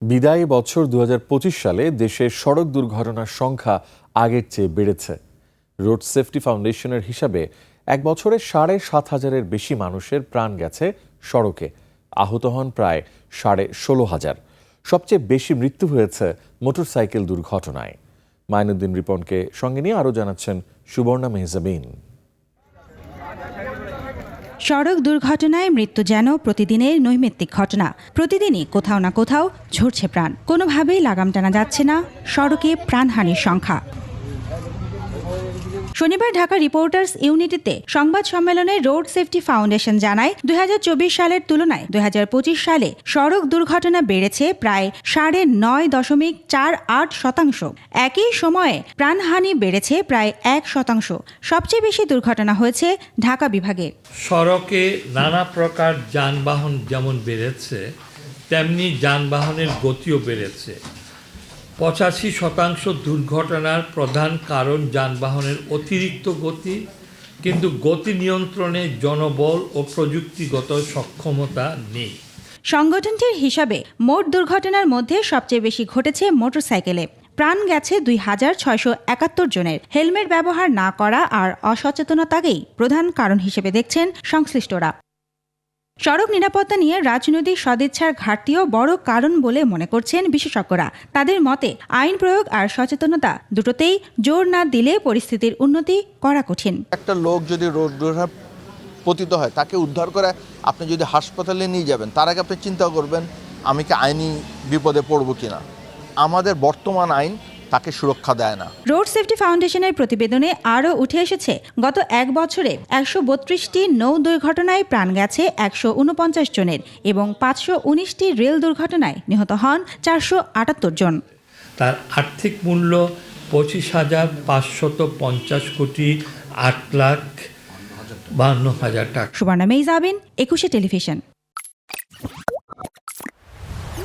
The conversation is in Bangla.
বিদায়ী বছর ২০২৫ সালে দেশের সড়ক দুর্ঘটনার সংখ্যা আগের চেয়ে বেড়েছে। রোড সেফটি ফাউন্ডেশনের হিসাবে এক বছরে ৭,৫০০-এর বেশি মানুষের প্রাণ গেছে সড়কে, আহত হন প্রায় ১৬,৫০০। সবচেয়ে বেশি মৃত্যু হয়েছে মোটরসাইকেল দুর্ঘটনায়। মাইনুদ্দিন রিপনকে সঙ্গে নিয়ে আরও জানাচ্ছেন সুবর্ণা মেহজাবিন। সড়ক দুর্ঘটনায় মৃত্যু যেন প্রতিদিনের নৈমিত্তিক ঘটনা। প্রতিদিনই কোথাও না কোথাও ঝরছে প্রাণ। কোনোভাবেই লাগাম টানা যাচ্ছে না সড়কে প্রাণহানির সংখ্যা। শনিবার ঢাকা রিপোর্টার্স ইউনিটিতে সংবাদ সম্মেলনে রোড সেফটি ফাউন্ডেশন জানায় ২০২৪ সালের তুলনায় ২০২৫ সালে সড়ক দুর্ঘটনা বেড়েছে প্রায় ৯.৪৮%। একই সময়ে প্রাণহানি বেড়েছে প্রায় ১%। সবচেয়ে বেশি দুর্ঘটনা হয়েছে ঢাকা বিভাগে। সড়কে নানা প্রকার যানবাহন যেমন বেড়েছে, তেমনি যানবাহনের গতিও বেড়েছে। ৮৫% দুর্ঘটনার প্রধান কারণ যানবাহনের অতিরিক্ত গতি, কিন্তু গতি নিয়ন্ত্রণে জনবল ও প্রযুক্তিগত সক্ষমতা নেই। সংগঠনটির হিসাবে মোট দুর্ঘটনার মধ্যে সবচেয়ে বেশি ঘটেছে মোটরসাইকেলে। প্রাণ গেছে ২,৬৭১ জনের। হেলমেট ব্যবহার না করা আর অসচেতনতাকেই প্রধান কারণ হিসেবে দেখছেন সংশ্লিষ্টরা। সড়ক নিরাপত্তা নিয়ে রাজনৈতিক সদিচ্ছার ঘাটতিও বড় কারণ বলে মনে করছেন বিশেষজ্ঞরা। তাদের মতে আইন প্রয়োগ আর সচেতনতা দুটোতেই জোর না দিলে পরিস্থিতির উন্নতি করা কঠিন। একটা লোক যদি রোড দুর্ঘটনায় পতিত হয়, তাকে উদ্ধার করে আপনি যদি হাসপাতালে নিয়ে যাবেন, তার আগে আপনি চিন্তা করবেন আমি কি আইনি বিপদে পড়ব কিনা। আমাদের বর্তমান আইন তাকে সুরক্ষা দেয় না। রোড সেফটি ফাউন্ডেশনের প্রতিবেদনে আরও উঠে এসেছে গত এক বছরে ১৩২টি নৌ দুর্ঘটনায় প্রাণ গেছে ১৪৯ জনের এবং ৫১৯টি রেল দুর্ঘটনায় নিহত হন ৪৭৮ জন। তার আর্থিক মূল্য ২৫,৫৫০ কোটি ৮,৫২,০০০ টাকা। সুবর্ণা মেহজাবিন, ২১ টেলিভিশন।